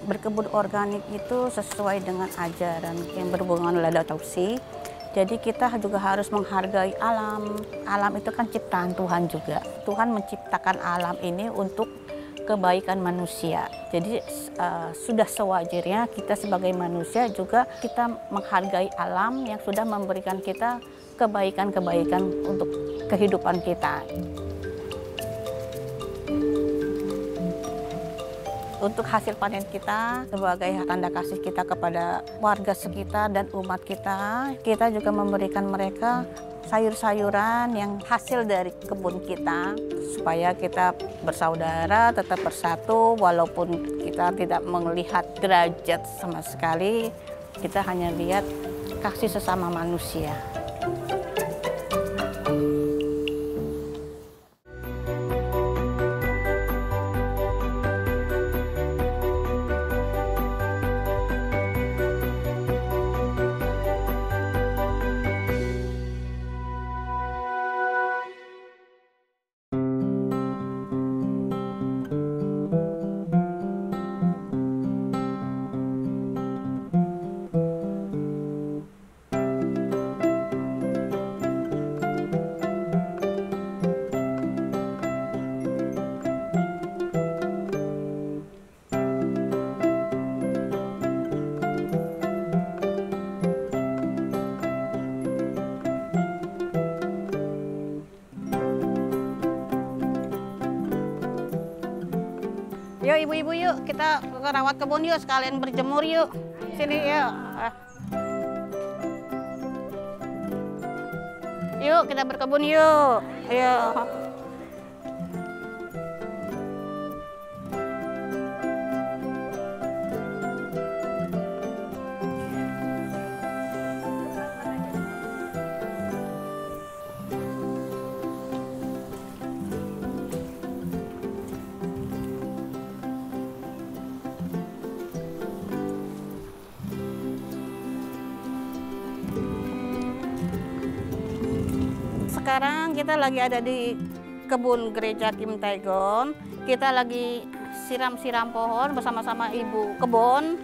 Berkebun organik itu sesuai dengan ajaran yang berhubungan Laudato Si. Jadi kita juga harus menghargai alam. Alam itu kan ciptaan Tuhan juga. Tuhan menciptakan alam ini untuk kebaikan manusia. Jadi sudah sewajarnya kita sebagai manusia juga kita menghargai alam yang sudah memberikan kita kebaikan-kebaikan untuk kehidupan kita. Untuk hasil panen kita sebagai tanda kasih kita kepada warga sekitar dan umat kita, kita juga memberikan mereka sayur-sayuran yang hasil dari kebun kita supaya kita bersaudara, tetap bersatu walaupun kita tidak melihat derajat sama sekali, kita hanya lihat kasih sesama manusia. Yuk ibu-ibu yuk, kita rawat kebun yuk, sekalian berjemur yuk. Sini yuk. Yuk kita berkebun yuk. Ayo. Sekarang kita lagi ada di kebun gereja Kim Tae-gon. Kita lagi siram-siram pohon bersama-sama ibu kebun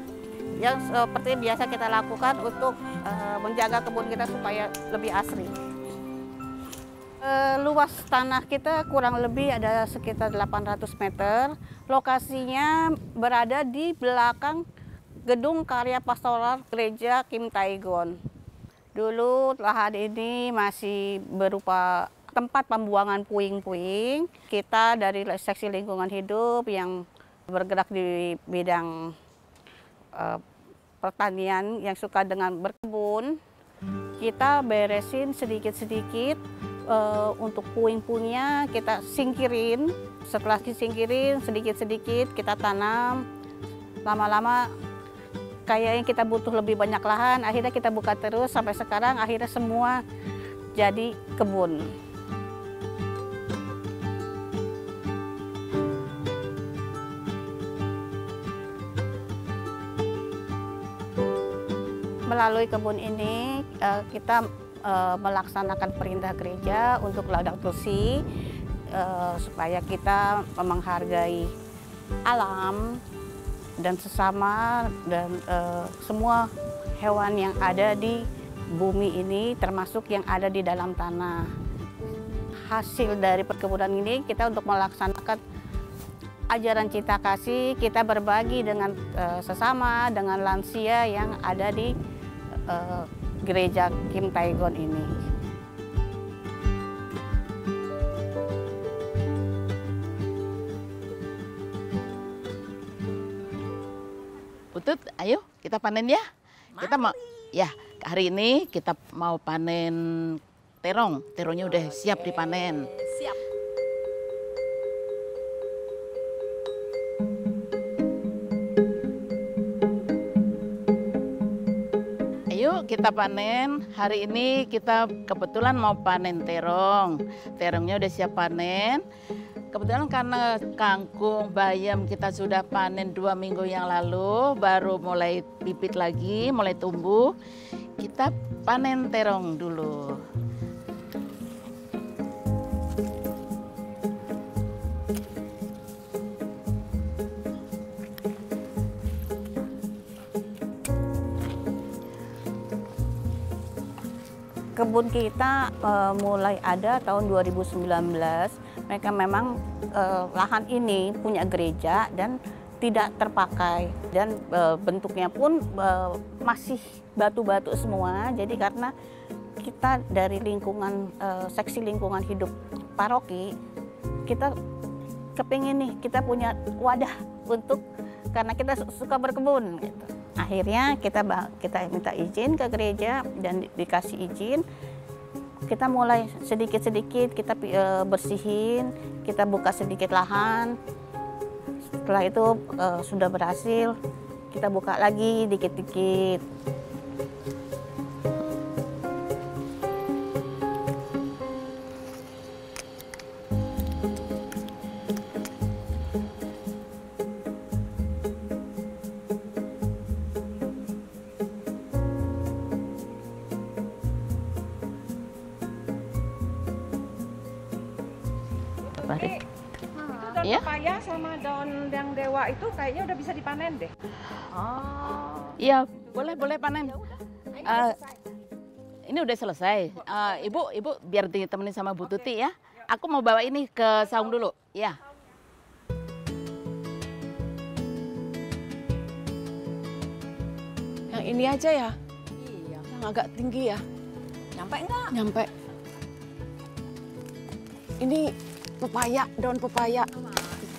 yang seperti biasa kita lakukan untuk menjaga kebun kita supaya lebih asri. Luas tanah kita kurang lebih ada sekitar 800 meter. Lokasinya berada di belakang gedung karya pastoral gereja Kim Tae-gon. Dulu lahan ini masih berupa tempat pembuangan puing-puing. Kita dari seksi lingkungan hidup yang bergerak di bidang pertanian yang suka dengan berkebun, kita beresin sedikit-sedikit untuk puing-puingnya kita singkirin. Setelah disingkirin sedikit-sedikit kita tanam. Lama-lama kayaknya kita butuh lebih banyak lahan, akhirnya kita buka terus sampai sekarang akhirnya semua jadi kebun. Melalui kebun ini kita melaksanakan perintah gereja untuk Laudato Si supaya kita menghargai alam dan sesama dan semua hewan yang ada di bumi ini termasuk yang ada di dalam tanah. Hasil dari perkebunan ini kita untuk melaksanakan ajaran cinta kasih, kita berbagi dengan sesama, dengan lansia yang ada di gereja Kim Tae-gon ini. Putut, ayo kita panen ya. Kita mau ya hari ini kita mau panen terong. Terongnya udah siap dipanen. Siap. Ayo kita panen. Hari ini kita kebetulan mau panen terong. Terongnya udah siap panen. Kebetulan karena kangkung, bayam kita sudah panen 2 minggu yang lalu, baru mulai bibit lagi, mulai tumbuh. Kita panen terong dulu. kebun kita mulai ada tahun 2019. Mereka memang lahan ini punya gereja dan tidak terpakai. Dan bentuknya pun masih batu-batu semua. Jadi karena kita dari lingkungan, seksi lingkungan hidup paroki, kita kepingin nih, kita punya wadah untuk, karena kita suka berkebun gitu. Akhirnya kita minta izin ke gereja dan dikasih izin. Kita mulai sedikit-sedikit kita bersihin, kita buka sedikit lahan. Setelah itu sudah berhasil, kita buka lagi dikit-dikit. Itu daun Ya? pepaya sama daun yang dewa itu kayaknya udah bisa dipanen deh. Iya, boleh panen. Ini udah selesai. Ibu biar ditemenin sama Bu Tuti ya. Aku mau bawa ini ke saung dulu. Ya. Yang ini aja ya? Iya. Yang agak tinggi ya? Nyampe nggak? Nyampe. Ini pepaya, daun pepaya.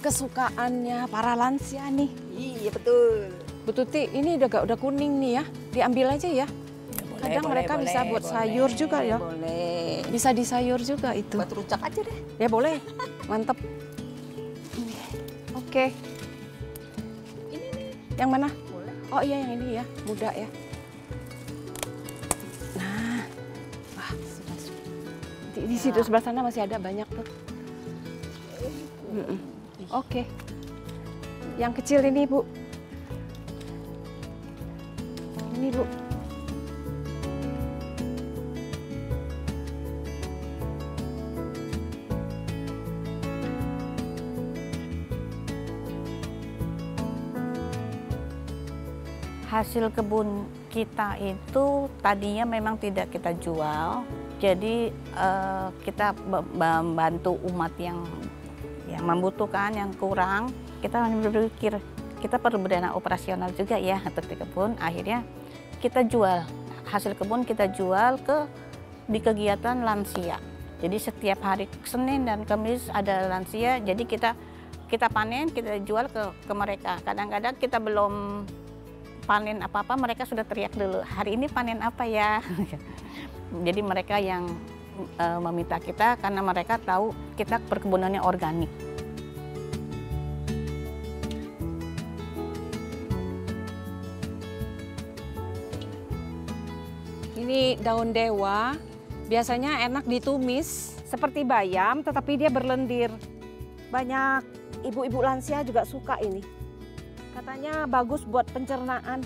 Kesukaannya para lansia nih. Iya betul. Bu Tuti, ini udah kuning nih ya. Diambil aja ya. Kadang mereka bisa buat sayur juga ya. Boleh. Bisa disayur juga itu. Buat rujak aja deh. Ya boleh. Mantep. Ini. Oke. Ini nih. Yang mana? Boleh. Oh iya yang ini ya, muda ya. Nah, wah sudah. Di situ sebelah sana masih ada banyak tuh. Oke. Yang kecil ini Bu. Ini Bu. Hasil kebun kita itu tadinya memang tidak kita jual, jadi kita membantu umat yang membutuhkan, yang kurang. Kita berpikir kita perlu dana operasional juga ya untuk di kebun. Akhirnya kita jual hasil kebun, kita jual di kegiatan lansia. Jadi setiap hari Senin dan Kamis ada lansia, jadi kita panen, kita jual ke mereka. Kadang-kadang kita belum panen apa-apa, mereka sudah teriak dulu, hari ini panen apa ya? Jadi mereka yang meminta kita karena mereka tahu kita perkebunannya organik. Ini daun dewa, biasanya enak ditumis seperti bayam, tetapi dia berlendir. Banyak ibu-ibu lansia juga suka ini. Katanya bagus buat pencernaan.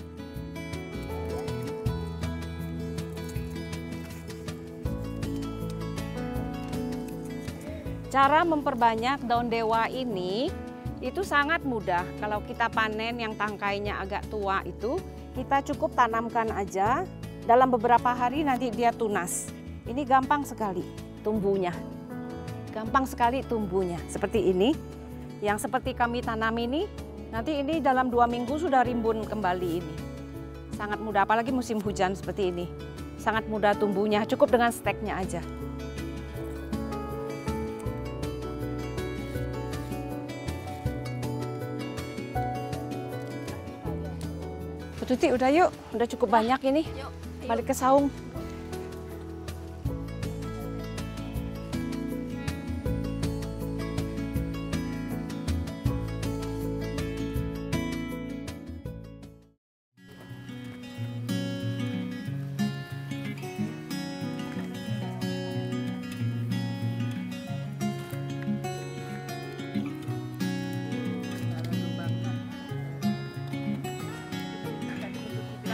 Cara memperbanyak daun dewa ini itu sangat mudah. Kalau kita panen yang tangkainya agak tua itu, kita cukup tanamkan aja. Dalam beberapa hari nanti dia tunas. Ini gampang sekali tumbuhnya. Gampang sekali tumbuhnya. Seperti ini. Yang seperti kami tanam ini, nanti ini dalam 2 minggu sudah rimbun kembali ini. Sangat mudah, apalagi musim hujan seperti ini. Sangat mudah tumbuhnya, cukup dengan steknya aja. Bu Tuti, udah yuk. Udah cukup banyak ini. Balik ke saung.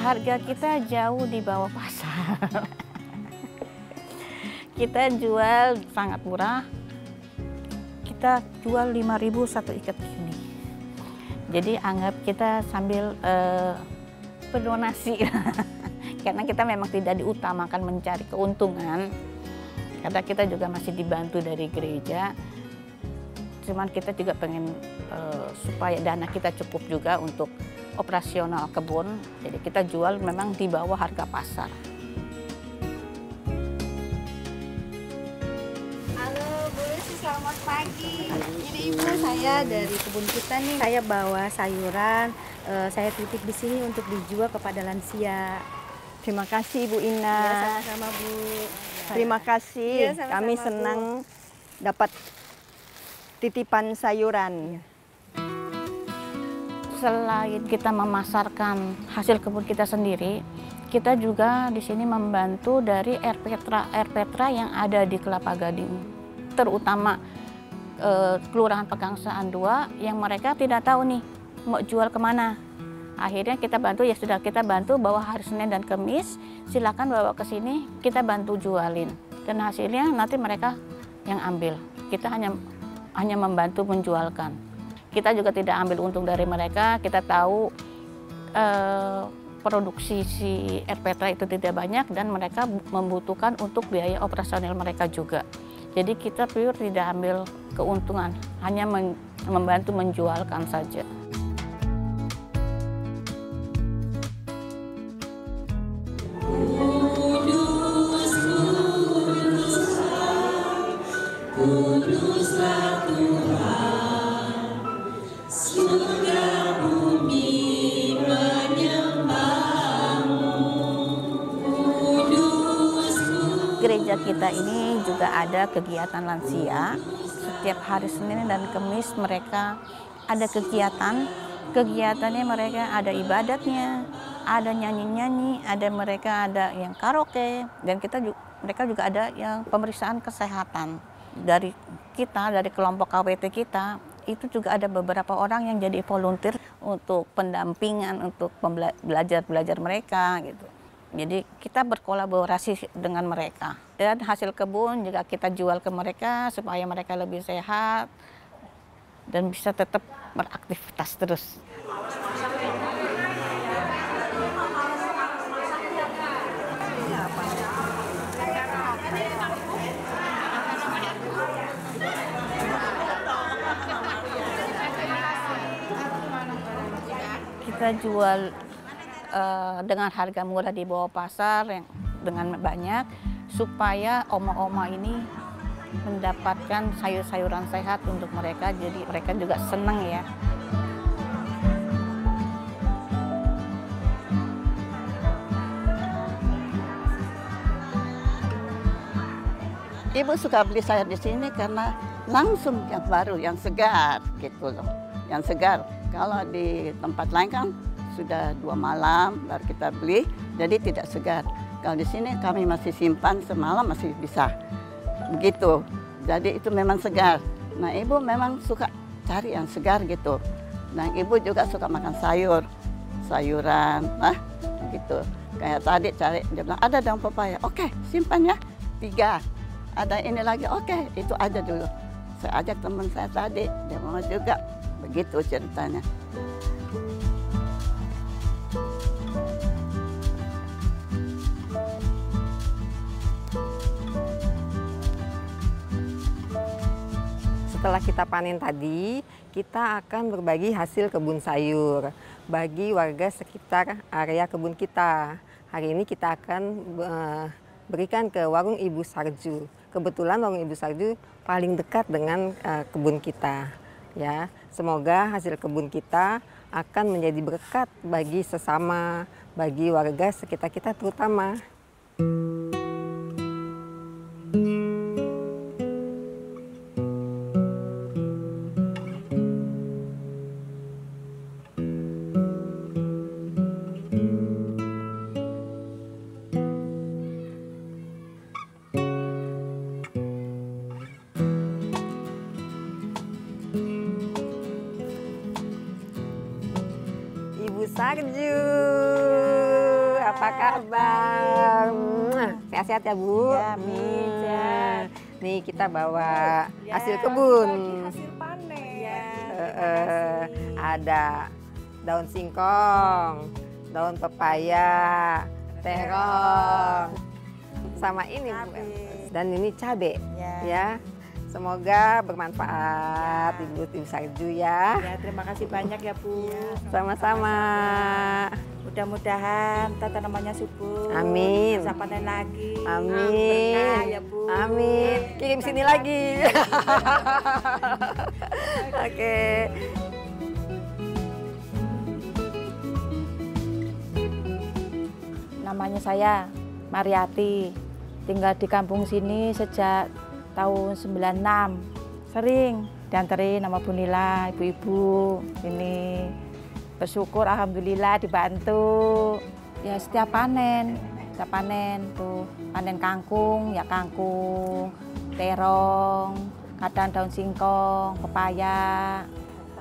Harga kita jauh di bawah pasar. Kita jual sangat murah. Kita jual 5.000 satu ikat gini. Jadi anggap kita sambil berdonasi. karena kita memang tidak diutamakan mencari keuntungan, karena kita juga masih dibantu dari gereja. Cuman kita juga pengen supaya dana kita cukup juga untuk operasional kebun. Jadi kita jual memang di bawah harga pasar. Halo Bu Lucy, selamat pagi. Ini Ibu, saya dari kebun kita nih. Saya bawa sayuran, saya titip di sini untuk dijual kepada lansia. Terima kasih Bu Ina. Ya, sama-sama Bu. Terima kasih. Ya, sama-sama, Kami Bu. senang dapat titipan sayuran. Selain kita memasarkan hasil kebun kita sendiri, kita juga di sini membantu dari RPTRA yang ada di Kelapa Gading, terutama Kelurahan Pegangsaan 2 yang mereka tidak tahu nih mau jual kemana. Akhirnya kita bantu, ya sudah kita bantu bahwa hari Senin dan Kamis silakan bawa ke sini, kita bantu jualin, dan hasilnya nanti mereka yang ambil. Kita hanya membantu menjualkan. Kita juga tidak ambil untung dari mereka. Kita tahu produksi si RPTRA itu tidak banyak dan mereka membutuhkan untuk biaya operasional mereka juga. Jadi kita pure tidak ambil keuntungan, hanya membantu menjualkan saja. Gereja kita ini juga ada kegiatan lansia. Setiap hari Senin dan Kamis mereka ada kegiatan. Kegiatannya mereka ada ibadatnya, ada nyanyi-nyanyi, mereka ada yang karaoke, dan mereka juga ada yang pemeriksaan kesehatan. Dari kita, dari kelompok KWT kita, itu juga ada beberapa orang yang jadi volunteer untuk pendampingan, untuk belajar mereka gitu. Jadi kita berkolaborasi dengan mereka, dan hasil kebun juga kita jual ke mereka supaya mereka lebih sehat dan bisa tetap beraktivitas terus. Kita jual dengan harga murah di bawah pasar yang dengan banyak, supaya oma-oma ini mendapatkan sayur-sayuran sehat untuk mereka, jadi mereka juga senang ya. Ibu suka beli sayur di sini karena langsung yang baru, yang segar gitu loh, yang segar. Kalau di tempat lain kan sudah 2 malam baru kita beli, jadi tidak segar. Kalau di sini kami masih simpan semalam masih bisa, begitu. Jadi itu memang segar. Nah ibu memang suka cari yang segar gitu. Nah ibu juga suka makan sayuran, gitu. Kayak tadi cari, dia bilang ada daun pepaya, oke simpan ya 3. Ada ini lagi, oke itu aja dulu. Saya ajak teman saya tadi, dia mau juga, begitu ceritanya. Setelah kita panen tadi, kita akan berbagi hasil kebun sayur bagi warga sekitar area kebun kita. Hari ini kita akan berikan ke warung Ibu Sarju. Kebetulan warung Ibu Sarju paling dekat dengan kebun kita. Ya, semoga hasil kebun kita akan menjadi berkat bagi sesama, bagi warga sekitar kita terutama. Ibu Sarju, apa kabar? Sehat-sehat ya Bu? Ya, amin, sehat. Nih kita bawa hasil kebun. Hasil panen. Ada daun singkong, daun pepaya, terong. Sama ini Bu. Dan ini cabe ya. Semoga bermanfaat Ibu Sarju ya. Ya, terima kasih banyak ya Bu. Sama-sama. Mudah-mudahan tanamannya subur. Amin. Bisa panen lagi. Amin. Berkah ya Bu. Amin. Kirim sini lagi. Oke. Namanya saya Mariati, tinggal di kampung sini sejak tahun 96. Sering dianterin sama Bu Nila, ibu-ibu ini. Bersyukur alhamdulillah dibantu. Ya setiap panen tuh, panen kangkung, ya kangkung, terong, kadang daun singkong, pepaya.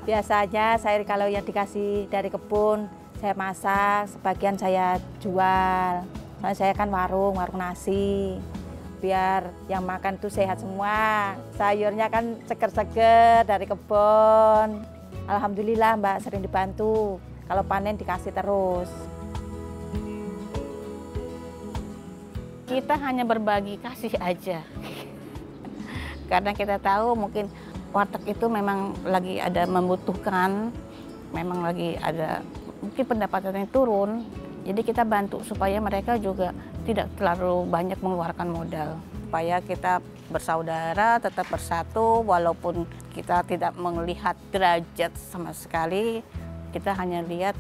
Biasanya saya kalau yang dikasih dari kebun, saya masak, sebagian saya jual. Soalnya saya kan warung nasi. Biar yang makan tuh sehat semua. Sayurnya kan seger-seger dari kebun. Alhamdulillah Mbak sering dibantu. Kalau panen dikasih terus. Kita hanya berbagi kasih aja. Karena kita tahu mungkin warteg itu memang lagi ada membutuhkan, memang lagi ada mungkin pendapatannya turun. Jadi kita bantu supaya mereka juga tidak terlalu banyak mengeluarkan modal. Supaya kita bersaudara, tetap bersatu, walaupun kita tidak melihat derajat sama sekali, kita hanya lihat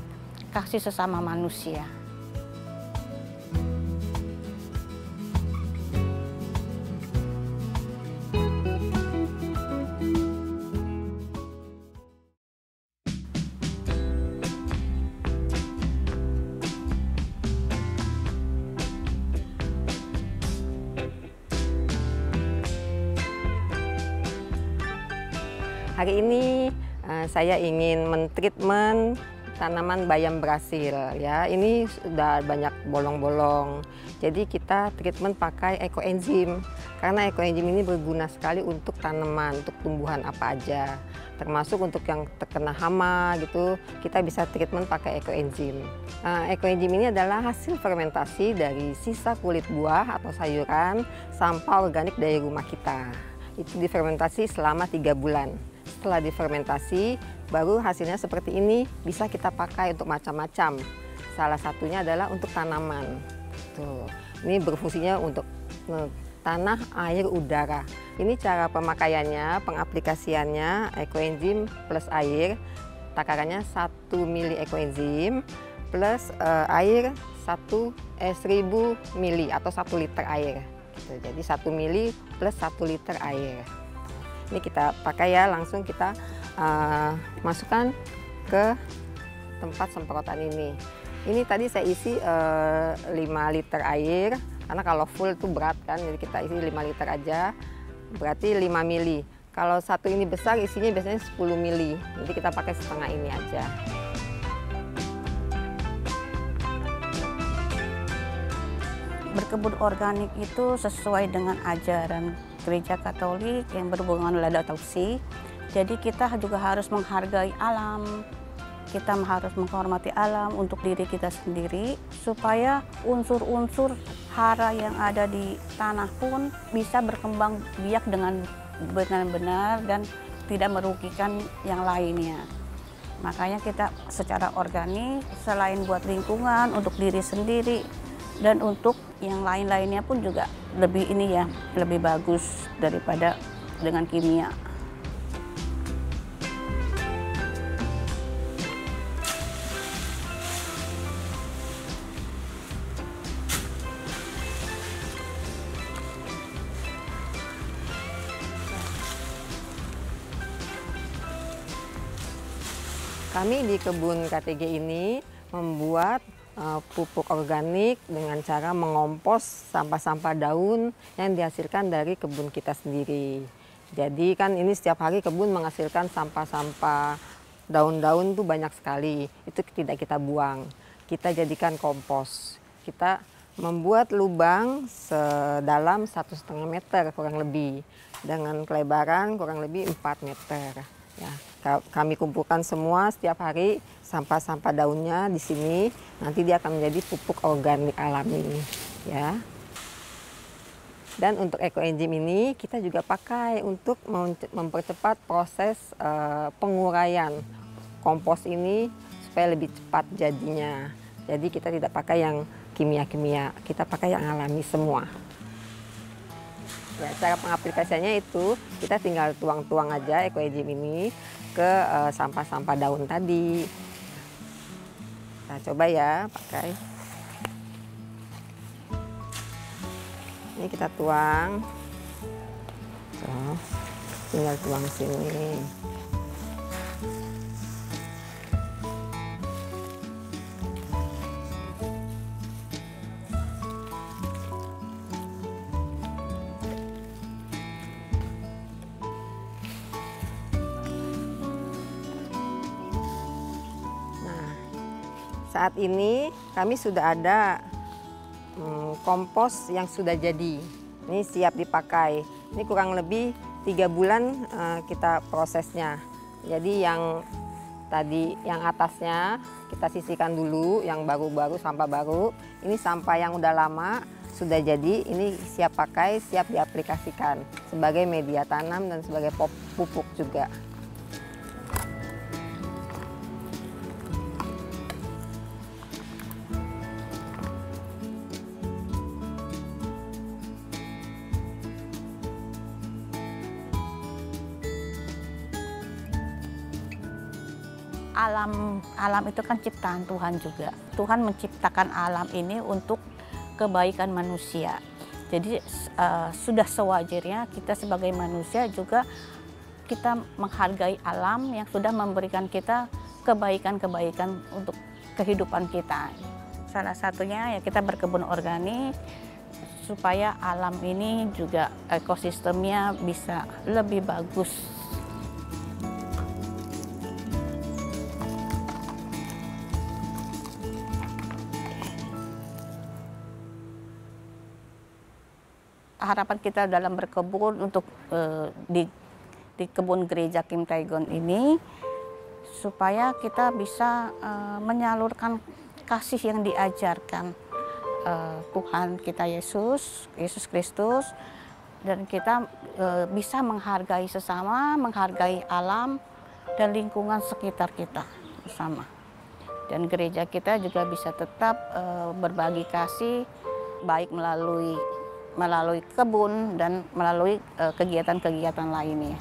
kasih sesama manusia. Hari ini saya ingin mentreatment tanaman bayam Brasil ya. Ini sudah banyak bolong-bolong. Jadi kita treatment pakai ekoenzim. Karena ekoenzim ini berguna sekali untuk tanaman, untuk tumbuhan apa aja. Termasuk untuk yang terkena hama gitu, kita bisa treatment pakai ekoenzim. Ekoenzim ini adalah hasil fermentasi dari sisa kulit buah atau sayuran, sampah organik dari rumah kita. Itu difermentasi selama 3 bulan. Setelah difermentasi, baru hasilnya seperti ini bisa kita pakai untuk macam-macam. Salah satunya adalah untuk tanaman. Tuh, ini berfungsinya untuk tanah, air, udara. Ini cara pemakaiannya, pengaplikasiannya ekoenzim plus air. Takarannya 1 mili ekoenzim plus air 1000 mili atau 1 liter air. Gitu. Jadi 1 mili plus 1 liter air. Ini kita pakai ya, langsung kita masukkan ke tempat semprotan ini. Ini tadi saya isi 5 liter air, karena kalau full itu berat kan, jadi kita isi 5 liter aja, berarti 5 mili. Kalau satu ini besar, isinya biasanya 10 mili, jadi kita pakai setengah ini aja. Berkebun organik itu sesuai dengan ajaran Gereja Katolik yang berhubungan dengan adopsi. Jadi kita juga harus menghargai alam, kita harus menghormati alam untuk diri kita sendiri, supaya unsur-unsur hara yang ada di tanah pun bisa berkembang biak dengan benar-benar dan tidak merugikan yang lainnya. Makanya kita secara organik, selain buat lingkungan, untuk diri sendiri, dan untuk yang lain-lainnya pun juga lebih ini ya, lebih bagus daripada dengan kimia. Kami di kebun KTG ini membuat pupuk organik dengan cara mengompos sampah-sampah daun yang dihasilkan dari kebun kita sendiri. Jadi kan ini setiap hari kebun menghasilkan sampah-sampah daun-daun tuh banyak sekali. Itu tidak kita buang, kita jadikan kompos. Kita membuat lubang sedalam 1,5 meter kurang lebih, dengan kelebaran kurang lebih 4 meter. Ya, kami kumpulkan semua setiap hari sampah-sampah daunnya di sini. Nanti dia akan menjadi pupuk organik alami, ya. Dan untuk ekoenzim ini kita juga pakai untuk mempercepat proses penguraian kompos ini supaya lebih cepat jadinya. Jadi kita tidak pakai yang kimia-kimia, kita pakai yang alami semua. Ya, cara pengaplikasiannya itu kita tinggal tuang-tuang aja ekoenzim ini ke sampah-sampah daun tadi. Nah, coba ya pakai. Ini kita tuang. So, tinggal tuang sini. Saat ini kami sudah ada kompos yang sudah jadi. Ini siap dipakai. Ini kurang lebih 3 bulan kita prosesnya. Jadi yang tadi yang atasnya kita sisihkan dulu, yang baru-baru sampah baru. Ini sampah yang udah lama sudah jadi. Ini siap pakai, siap diaplikasikan sebagai media tanam dan sebagai pupuk juga. Alam itu kan ciptaan Tuhan juga. Tuhan menciptakan alam ini untuk kebaikan manusia. Jadi sudah sewajarnya kita sebagai manusia juga kita menghargai alam yang sudah memberikan kita kebaikan-kebaikan untuk kehidupan kita. Salah satunya ya kita berkebun organik supaya alam ini juga ekosistemnya bisa lebih bagus. Harapan kita dalam berkebun untuk di kebun gereja Kim Tae-gon ini supaya kita bisa menyalurkan kasih yang diajarkan Tuhan kita Yesus Kristus, dan kita bisa menghargai sesama, menghargai alam dan lingkungan sekitar kita bersama. Dan gereja kita juga bisa tetap berbagi kasih baik melalui kebun dan melalui kegiatan-kegiatan lainnya.